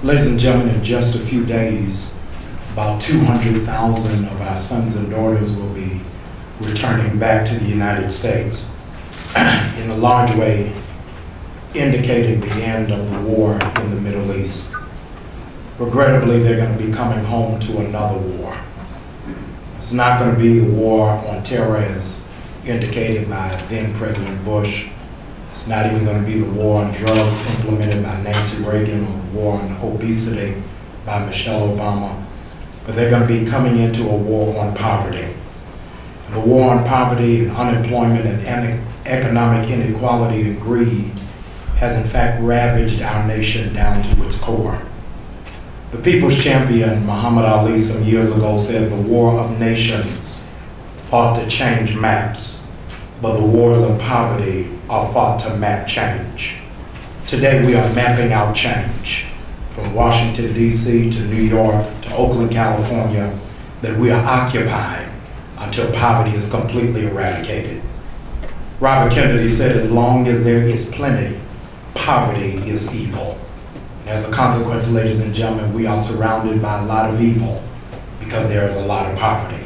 Ladies and gentlemen, in just a few days, about 200,000 of our sons and daughters will be returning back to the United States, in a large way indicating the end of the war in the Middle East. Regrettably, they're going to be coming home to another war. It's not going to be the war on terror as indicated by then President Bush. It's not even going to be the war on drugs implemented by Nancy Reagan or the war on obesity by Michelle Obama. But they're going to be coming into a war on poverty. And the war on poverty and unemployment and economic inequality and greed has in fact ravaged our nation down to its core. The people's champion, Muhammad Ali, some years ago said the war of nations fought to change maps, but the wars of poverty are fought to map change. Today we are mapping out change from Washington, D.C. to New York to Oakland, California, that we are occupying until poverty is completely eradicated. Robert Kennedy said, as long as there is plenty, poverty is evil. And as a consequence, ladies and gentlemen, we are surrounded by a lot of evil because there is a lot of poverty.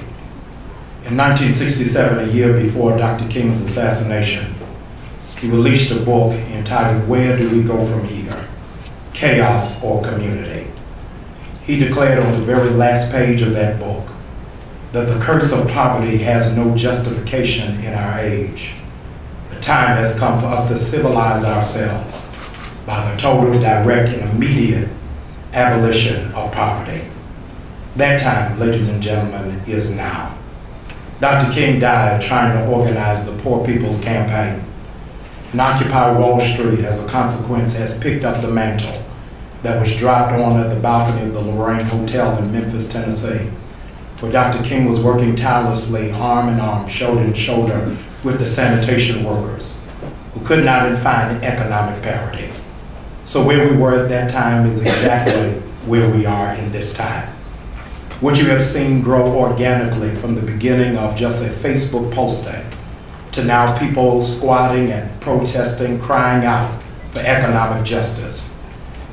In 1967, a year before Dr. King's assassination, he released a book entitled, Where Do We Go From Here? Chaos or Community. He declared on the very last page of that book that the curse of poverty has no justification in our age. The time has come for us to civilize ourselves by the total, direct, and immediate abolition of poverty. That time, ladies and gentlemen, is now. Dr. King died trying to organize the Poor People's Campaign. And Occupy Wall Street, as a consequence, has picked up the mantle that was dropped on at the balcony of the Lorraine Hotel in Memphis, Tennessee, where Dr. King was working tirelessly, arm in arm, shoulder to shoulder, with the sanitation workers, who could not find economic parity. So where we were at that time is exactly where we are in this time. What you have seen grow organically from the beginning of just a Facebook posting to now people squatting and protesting, crying out for economic justice,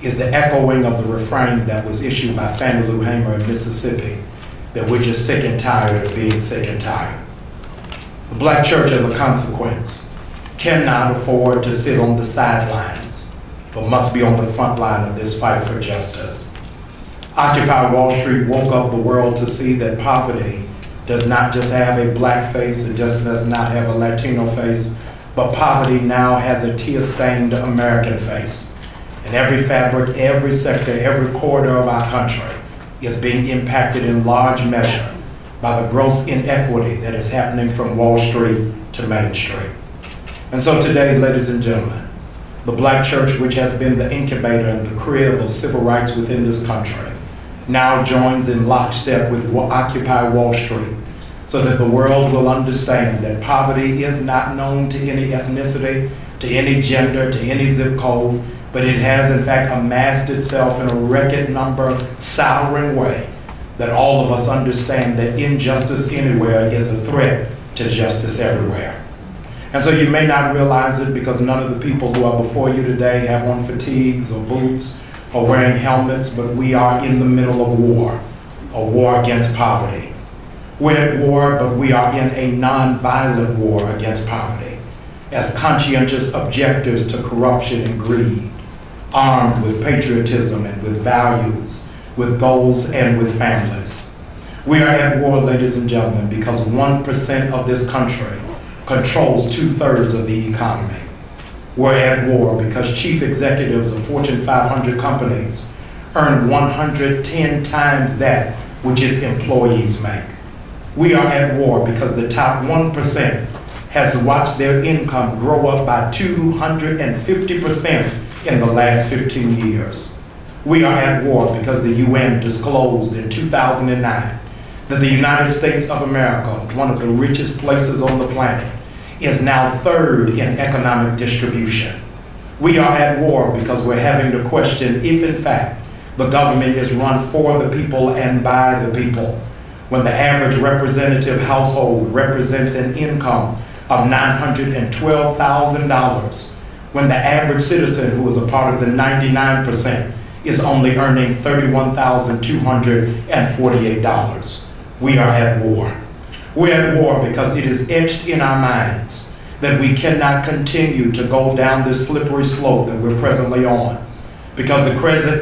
is the echoing of the refrain that was issued by Fannie Lou Hamer in Mississippi, that we're just sick and tired of being sick and tired. The Black church, as a consequence, cannot afford to sit on the sidelines, but must be on the front line of this fight for justice. Occupy Wall Street woke up the world to see that poverty does not just have a black face, it just does not have a Latino face, but poverty now has a tear-stained American face. And every fabric, every sector, every corridor of our country is being impacted in large measure by the gross inequity that is happening from Wall Street to Main Street. And so today, ladies and gentlemen, the Black church, which has been the incubator and the crib of civil rights within this country, now joins in lockstep with Occupy Wall Street, so that the world will understand that poverty is not known to any ethnicity, to any gender, to any zip code, but it has in fact amassed itself in a record number, souring way, that all of us understand that injustice anywhere is a threat to justice everywhere. And so you may not realize it because none of the people who are before you today have on fatigues or boots or wearing helmets, but we are in the middle of a war against poverty. We're at war, but we are in a non-violent war against poverty, as conscientious objectors to corruption and greed, armed with patriotism and with values, with goals and with families. We are at war, ladies and gentlemen, because 1% of this country controls 2/3 of the economy. We're at war because chief executives of Fortune 500 companies earn 110 times that which its employees make. We are at war because the top 1% has watched their income grow up by 250% in the last 15 years. We are at war because the UN disclosed in 2009 that the United States of America, one of the richest places on the planet, is now third in economic distribution. We are at war because we're having to question if in fact the government is run for the people and by the people, when the average representative household represents an income of $912,000, when the average citizen, who is a part of the 99%, is only earning $31,248. We are at war. We're at war because it is etched in our minds that we cannot continue to go down this slippery slope that we're presently on, because the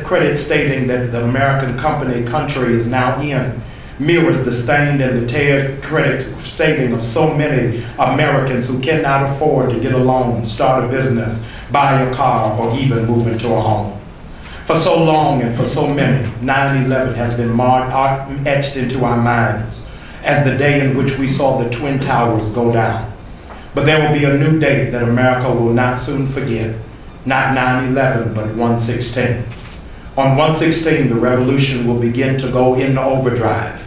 credit stating that the American country is now in mirrors the stained and the teared credit stating of so many Americans who cannot afford to get a loan, start a business, buy a car, or even move into a home. For so long and for so many, 9/11 has been etched into our minds as the day in which we saw the Twin Towers go down. But there will be a new date that America will not soon forget, not 9/11, but 1/16. On 1/16, the revolution will begin to go into overdrive,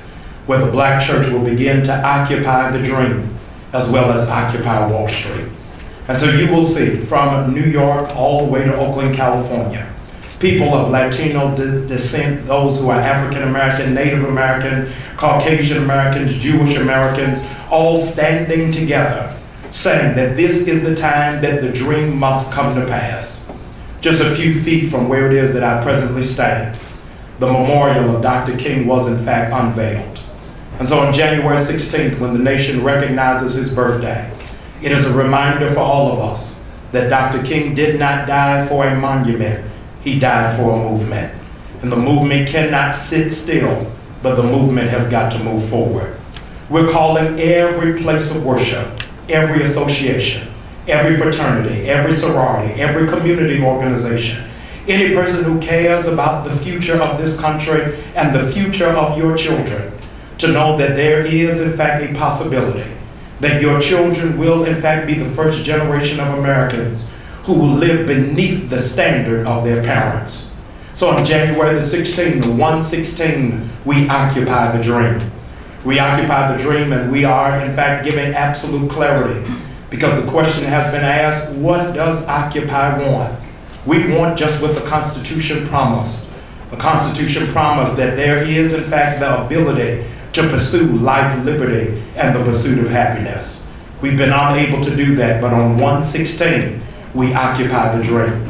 where the black church will begin to occupy the dream as well as occupy Wall Street. And so you will see from New York all the way to Oakland, California, people of Latino descent, those who are African American, Native American, Caucasian Americans, Jewish Americans, all standing together, saying that this is the time that the dream must come to pass. Just a few feet from where it is that I presently stand, the memorial of Dr. King was in fact unveiled. And so on January 16th, when the nation recognizes his birthday, it is a reminder for all of us that Dr. King did not die for a monument, he died for a movement. And the movement cannot sit still, but the movement has got to move forward. We're calling every place of worship, every association, every fraternity, every sorority, every community organization, any person who cares about the future of this country and the future of your children, to know that there is in fact a possibility that your children will in fact be the first generation of Americans who will live beneath the standard of their parents. So on January the 16th, 1/16, we occupy the dream. We occupy the dream, and we are in fact giving absolute clarity, because the question has been asked, what does Occupy want? We want just what the Constitution promised. The Constitution promised that there is in fact the ability to pursue life, liberty, and the pursuit of happiness. We've been unable to do that, but on 1/16, we occupy the dream.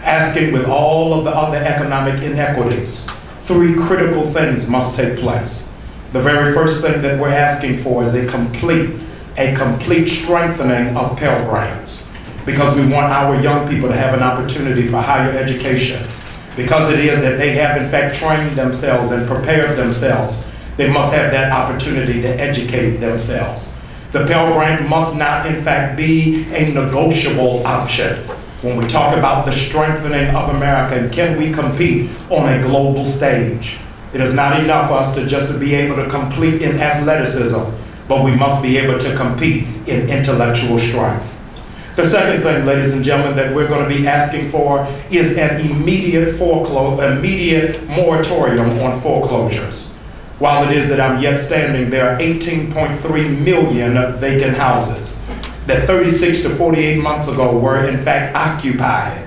Asking with all of the other economic inequities, three critical things must take place. The very first thing that we're asking for is a complete strengthening of Pell Grants, because we want our young people to have an opportunity for higher education, because it is that they have in fact trained themselves and prepared themselves. They must have that opportunity to educate themselves. The Pell Grant must not in fact be a negotiable option. When we talk about the strengthening of America and can we compete on a global stage, it is not enough for us to just to be able to compete in athleticism, but we must be able to compete in intellectual strength. The second thing, ladies and gentlemen, that we're going to be asking for is an immediate moratorium on foreclosures. While it is that I'm yet standing, there are 18.3 million vacant houses that 36 to 48 months ago were in fact occupied,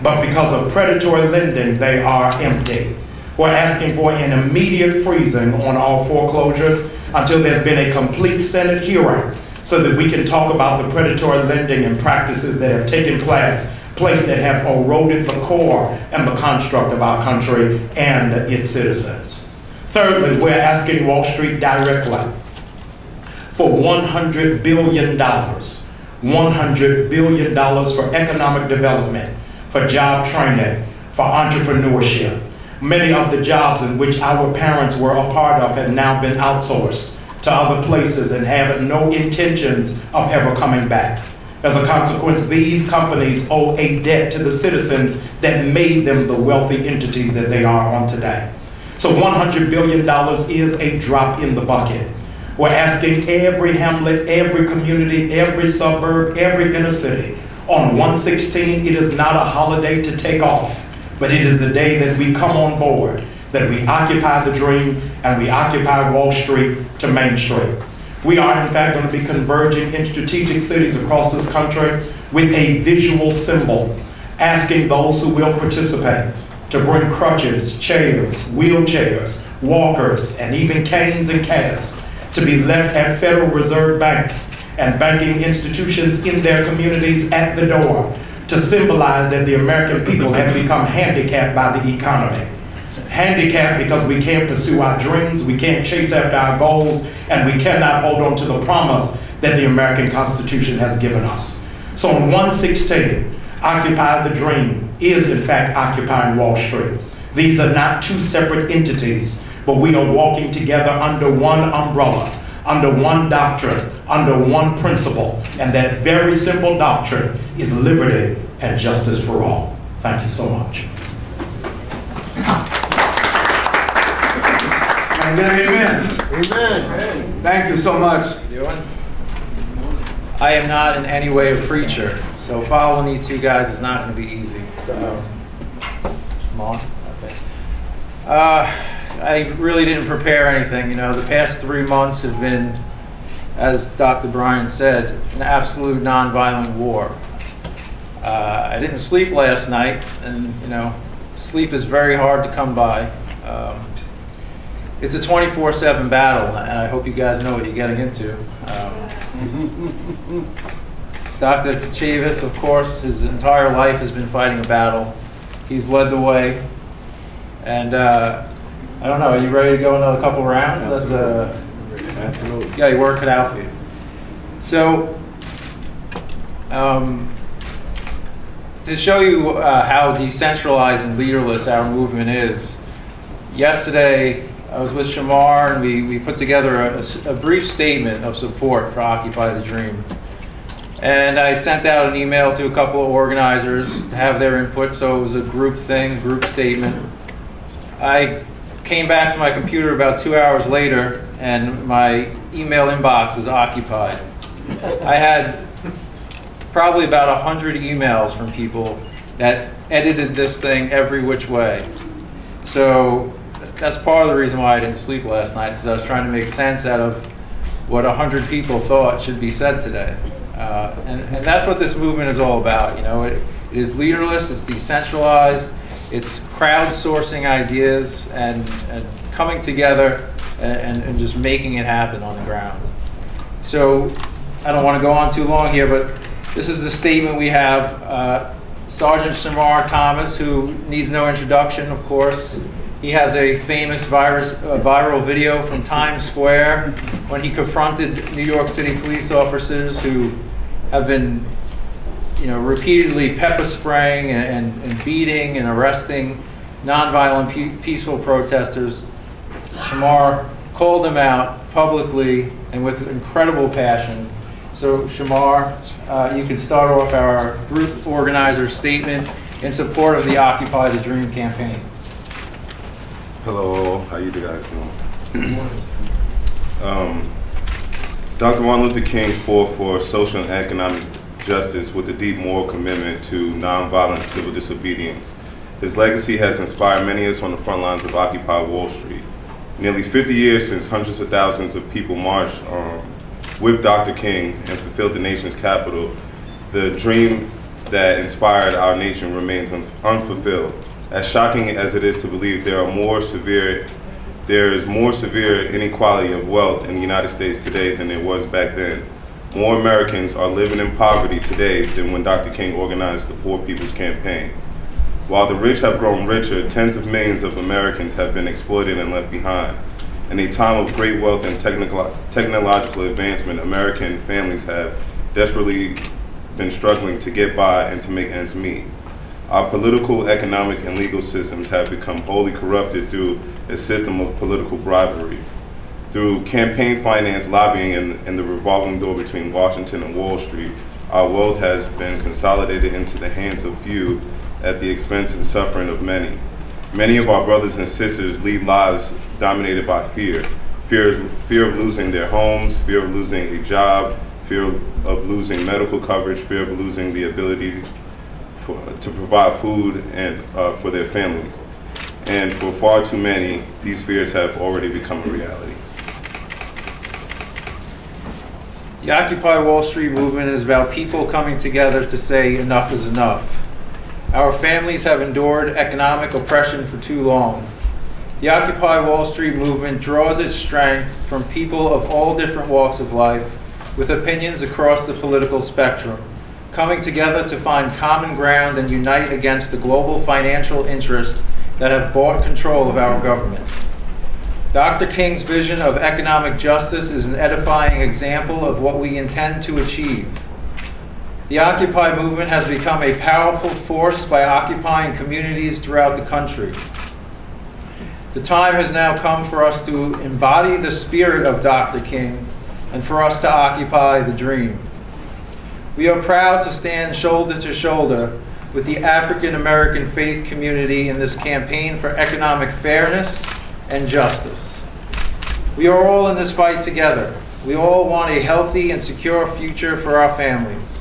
but because of predatory lending, they are empty. We're asking for an immediate freezing on all foreclosures until there's been a complete Senate hearing, so that we can talk about the predatory lending and practices that have taken place that have eroded the core and the construct of our country and its citizens. Thirdly, we're asking Wall Street directly for $100 billion, $100 billion for economic development, for job training, for entrepreneurship. Many of the jobs in which our parents were a part of have now been outsourced to other places and have no intentions of ever coming back. As a consequence, these companies owe a debt to the citizens that made them the wealthy entities that they are on today. So $100 billion is a drop in the bucket. We're asking every hamlet, every community, every suburb, every inner city. On 1/16, it is not a holiday to take off, but it is the day that we come on board, that we occupy the dream and we occupy Wall Street to Main Street. We are in fact going to be converging in strategic cities across this country with a visual symbol, asking those who will participate to bring crutches, chairs, wheelchairs, walkers, and even canes and casts to be left at Federal Reserve banks and banking institutions in their communities at the door, to symbolize that the American people have become handicapped by the economy. Handicapped because we can't pursue our dreams, we can't chase after our goals, and we cannot hold on to the promise that the American Constitution has given us. So on 116, Occupy the Dream is in fact occupying Wall Street. These are not two separate entities, but we are walking together under one umbrella, under one doctrine, under one principle, and that very simple doctrine is liberty and justice for all. Thank you so much. Amen. Amen. Thank you so much. I am not in any way a preacher, so following these two guys is not going to be easy. So, come on. Okay. I really didn't prepare anything. You know, the past 3 months have been, as Dr. Bryant said, an absolute nonviolent war. I didn't sleep last night, and you know, sleep is very hard to come by. It's a 24/7 battle, and I hope you guys know what you're getting into. Dr. Chavis, of course, his entire life has been fighting a battle. He's led the way, and I don't know. Are you ready to go another couple rounds? Absolutely. Yeah, you work it out for you. So, to show you how decentralized and leaderless our movement is, yesterday I was with Shamar, and we put together a brief statement of support for Occupy the Dream. And I sent out an email to a couple of organizers to have their input, so it was a group thing, group statement. I came back to my computer about 2 hours later, and my email inbox was occupied. I had probably about 100 emails from people that edited this thing every which way. So that's part of the reason why I didn't sleep last night, because I was trying to make sense out of what 100 people thought should be said today. And that's what this movement is all about. You know, it is leaderless, it's decentralized, it's crowdsourcing ideas and coming together and just making it happen on the ground. So I don't want to go on too long here, but this is the statement we have. Sergeant Shamar Thomas, who needs no introduction, of course. He has a famous viral video from Times Square when he confronted New York City police officers who have been, you know, repeatedly pepper spraying and beating and arresting nonviolent peaceful protesters. Shamar called them out publicly and with incredible passion. So Shamar, you can start off our group organizer statement in support of the Occupy the Dream campaign. Hello, how you guys doing? Dr. Martin Luther King fought for social and economic justice with a deep moral commitment to nonviolent civil disobedience. His legacy has inspired many of us on the front lines of Occupy Wall Street. Nearly 50 years since hundreds of thousands of people marched with Dr. King and fulfilled the nation's capital, the dream that inspired our nation remains unfulfilled. As shocking as it is to believe, there is more severe inequality of wealth in the United States today than there was back then. More Americans are living in poverty today than when Dr. King organized the Poor People's Campaign. While the rich have grown richer, tens of millions of Americans have been exploited and left behind. In a time of great wealth and technological advancement, American families have desperately been struggling to get by and to make ends meet. Our political, economic, and legal systems have become wholly corrupted through a system of political bribery. Through campaign finance, lobbying, and the revolving door between Washington and Wall Street, our wealth has been consolidated into the hands of few at the expense and suffering of many. Many of our brothers and sisters lead lives dominated by fear. Fear of losing their homes, fear of losing a job, fear of losing medical coverage, fear of losing the ability to provide food and for their families. And for far too many, these fears have already become a reality. The Occupy Wall Street movement is about people coming together to say enough is enough. Our families have endured economic oppression for too long. The Occupy Wall Street movement draws its strength from people of all different walks of life with opinions across the political spectrum. coming together to find common ground and unite against the global financial interests that have bought control of our government. Dr. King's vision of economic justice is an edifying example of what we intend to achieve. The Occupy movement has become a powerful force by occupying communities throughout the country. The time has now come for us to embody the spirit of Dr. King and for us to occupy the dream. We are proud to stand shoulder to shoulder with the African American faith community in this campaign for economic fairness and justice. We are all in this fight together. We all want a healthy and secure future for our families.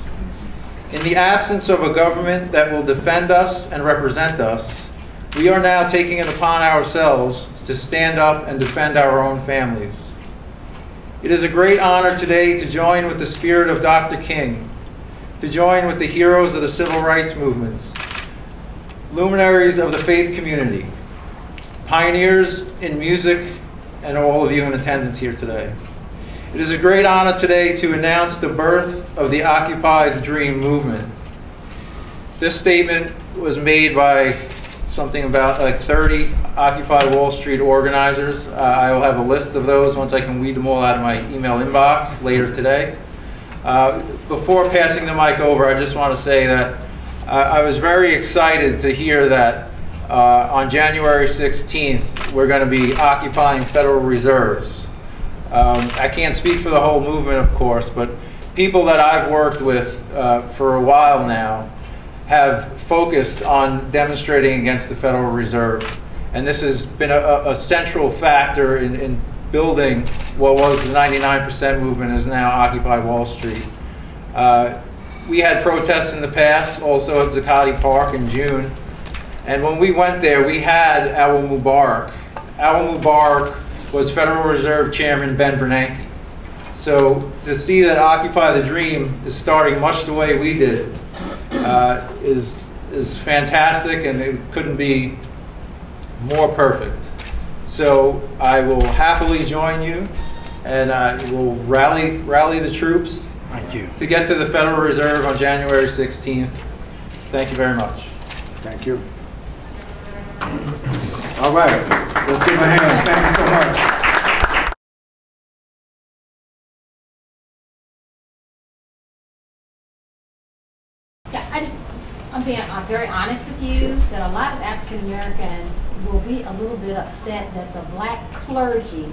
In the absence of a government that will defend us and represent us, we are now taking it upon ourselves to stand up and defend our own families. It is a great honor today to join with the spirit of Dr. King, to join with the heroes of the civil rights movements, luminaries of the faith community, pioneers in music, and all of you in attendance here today. It is a great honor today to announce the birth of the Occupy the Dream movement. This statement was made by something about like 30 Occupy Wall Street organizers. I will have a list of those once I can weed them all out of my email inbox later today. Before passing the mic over, I just want to say that I was very excited to hear that on January 16th, we're going to be occupying Federal Reserves. I can't speak for the whole movement, of course, but people that I've worked with for a while now have focused on demonstrating against the Federal Reserve. And this has been a central factor in building what was the 99% movement is now Occupy Wall Street. We had protests in the past, also at Zuccotti Park in June. And when we went there, we had Al Mubarak. Al Mubarak was Federal Reserve Chairman Ben Bernanke. So to see that Occupy the Dream is starting much the way we did is fantastic, and it couldn't be more perfect. So I will happily join you, and I will rally the troops. Thank you. To get to the Federal Reserve on January 16th. Thank you very much. Thank you. All right, let's give him a hand. Thank you so much. I'm being very honest with you that a lot of African Americans will be a little bit upset that the black clergy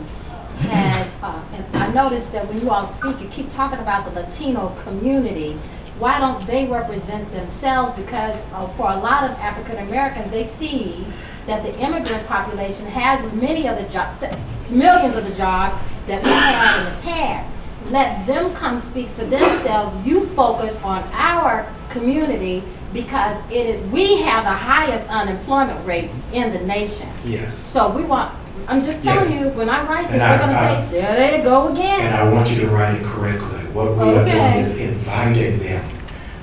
has, and I noticed that when you all speak, you keep talking about the Latino community. Why don't they represent themselves? Because for a lot of African Americans, they see that the immigrant population has many of the jobs, millions of the jobs that we had in the past. Let them come speak for themselves. You focus on our community because we have the highest unemployment rate in the nation. Yes. So we want, I'm just telling you, when I write this, they're going to say, there they go again. And I want you to write it correctly. What we are doing is inviting them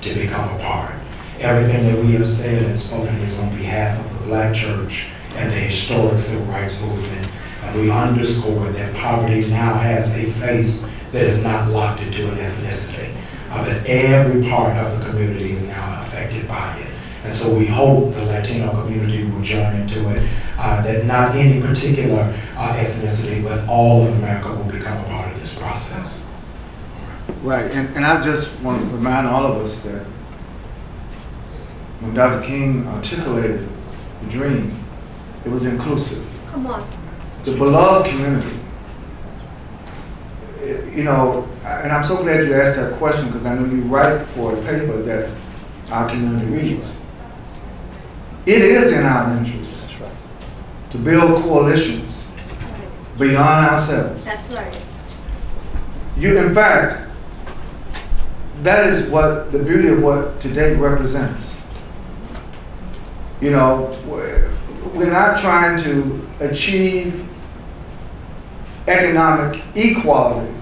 to become a part. Everything that we have said and spoken is on behalf of the black church and the historic civil rights movement. And we underscore that poverty now has a face that is not locked into an ethnicity. That every part of the community is now affected by it. And so we hope the Latino community will join into it, that not any particular ethnicity, but all of America will become a part of this process. Right, and I just want to remind all of us that when Dr. King articulated the dream, it was inclusive. Come on. The beloved community. You know, and I'm so glad you asked that question because I know you write for a paper that our community reads. It is in our interest to build coalitions beyond ourselves. That's right. In fact, that is what the beauty of what today represents. You know, we're not trying to achieve economic equality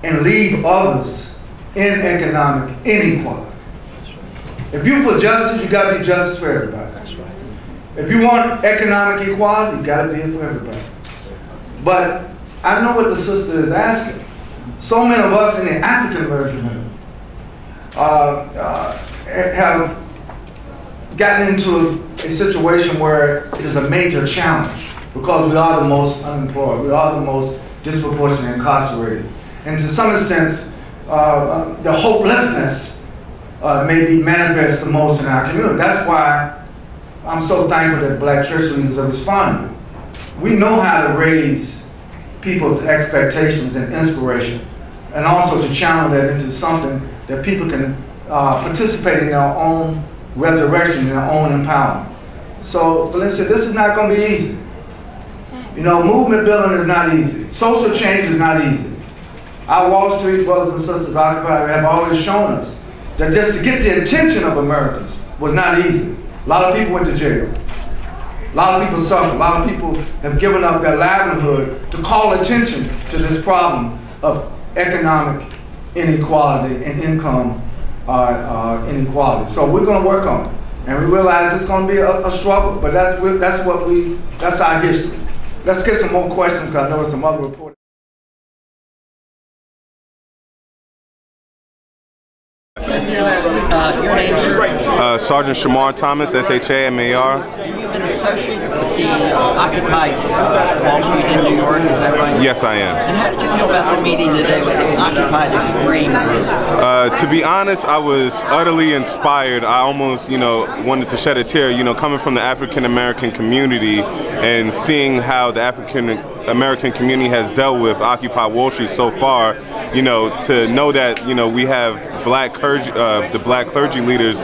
and leave others in economic inequality. If you're for justice, you got to be justice for everybody. That's right. If you want economic equality, you got to be it for everybody. But I know what the sister is asking. So many of us in the African American community have gotten into a situation where it is a major challenge because we are the most unemployed, we are the most disproportionately incarcerated. And to some extent, the hopelessness may be manifest the most in our community. That's why I'm so thankful that Black church leaders have responded. We know how to raise people's expectations and inspiration, and also to channel that into something that people can participate in their own resurrection, in their own empowerment. So, Valencia, this is not going to be easy. You know, movement building is not easy. Social change is not easy. Our Wall Street brothers and sisters occupied have always shown us that just to get the attention of Americans was not easy. A lot of people went to jail. A lot of people suffered. A lot of people have given up their livelihood to call attention to this problem of economic inequality and income inequality. So we're going to work on it. And we realize it's going to be a struggle, but that's our history. Let's get some more questions, because I know there's some other reports. Your name, sir? Sergeant Shamar Thomas, S-H-A-M-A-R. And you've been associated with the Occupy Wall Street in New York, is that right? Yes, I am. And how did you feel about the meeting today with the Occupy the Dream group? To be honest, I was utterly inspired. I almost, wanted to shed a tear, coming from the African American community and seeing how the African American community has dealt with Occupy Wall Street so far, to know that, we have Black clergy, the Black clergy leaders,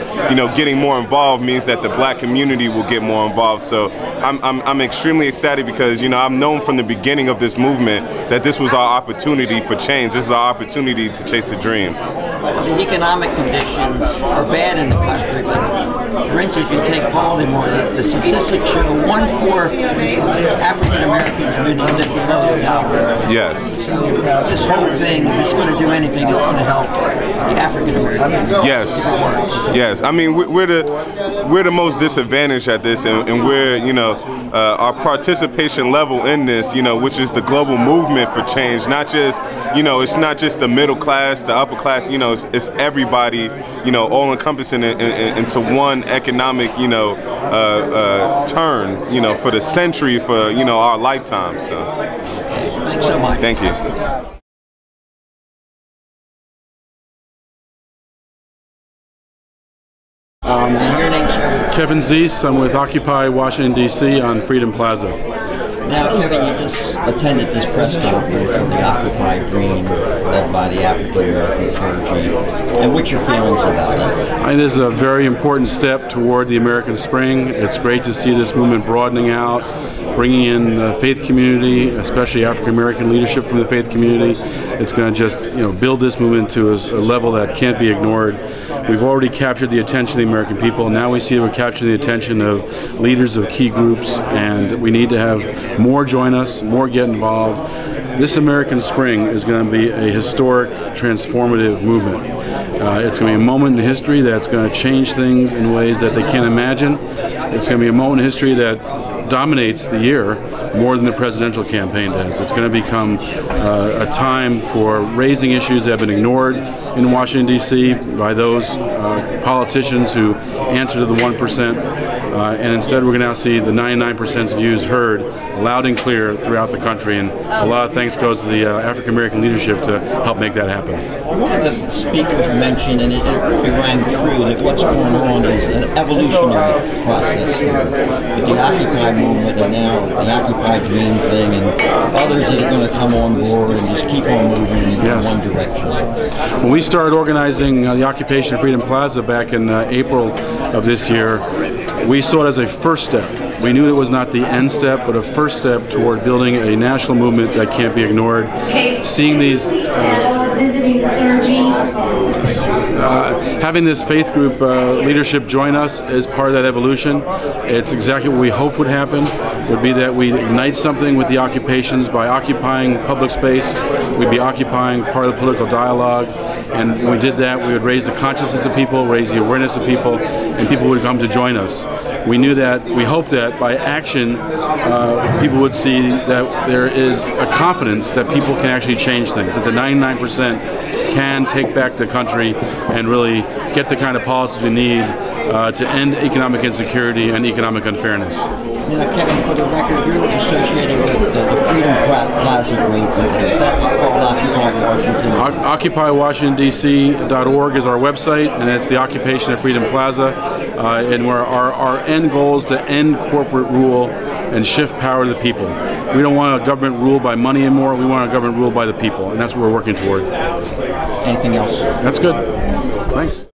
getting more involved means that the Black community will get more involved. So I'm extremely ecstatic because, I've known from the beginning of this movement that this was our opportunity for change. This is our opportunity to chase a dream. Well, the economic conditions are bad in the country, but for instance, you take Baltimore, the statistics show 1/4 of the African American community live below the poverty. Yes. So this whole thing, if it's going to do anything, it's going to help the African Americans. Yes. Yes. I mean, we're the most disadvantaged at this, and we're, our participation level in this, which is the global movement for change. Not just, it's not just the middle class, the upper class. It's everybody, all encompassing into one economic, turn, for the century, for our lifetime. So. Thanks so much. Thank you. Your name, sir? Kevin Zeese. I'm with Occupy Washington, D.C. on Freedom Plaza. Now, Kevin, you just attended this press conference of the Occupy Dream led by the African American Clergy. And what's your feelings about it? I think this is a very important step toward the American Spring. It's great to see this movement broadening out, bringing in the faith community, especially African American leadership from the faith community. It's going to just build this movement to a level that can't be ignored. We've already captured the attention of the American people. Now we see we're capturing the attention of leaders of key groups, and we need to have more join us, more get involved. This American Spring is going to be a historic, transformative movement. It's going to be a moment in history that's going to change things in ways that they can't imagine. It's going to be a moment in history that dominates the year more than the presidential campaign does. It's going to become a time for raising issues that have been ignored in Washington, D.C. by those politicians who answer to the 1%. And instead we're going to now see the 99%'s views heard loud and clear throughout the country. And a lot of thanks goes to the African American leadership to help make that happen. One of the speakers mentioned, and it really rang true, that what's going on is an evolutionary process with the Occupy movement and now the Occupy Dream thing and others that are going to come on board and just keep on moving in one direction. When we started organizing the Occupation Freedom Plaza back in April of this year, we saw it as a first step. We knew it was not the end step, but a first step toward building a national movement that can't be ignored. Seeing these visiting clergy. Having this faith group leadership join us is part of that evolution. It's exactly what we hoped would happen, would be that we'd ignite something with the occupations by occupying public space. We'd be occupying part of the political dialogue, and when we did that, we would raise the consciousness of people, raise the awareness of people, and people would come to join us. We knew that, we hoped that by action, people would see that there is a confidence that people can actually change things, that the 99% can take back the country and really get the kind of policies we need to end economic insecurity and economic unfairness. Now, Kevin, for the record, you're associated with the Freedom Plaza group. Is that called Occupy Washington? OccupyWashingtonDC.org is our website, and it's the occupation of Freedom Plaza. And where our end goal is to end corporate rule and shift power to the people. We don't want a government ruled by money anymore. We want a government ruled by the people, and that's what we're working toward. Anything else? That's good. Thanks.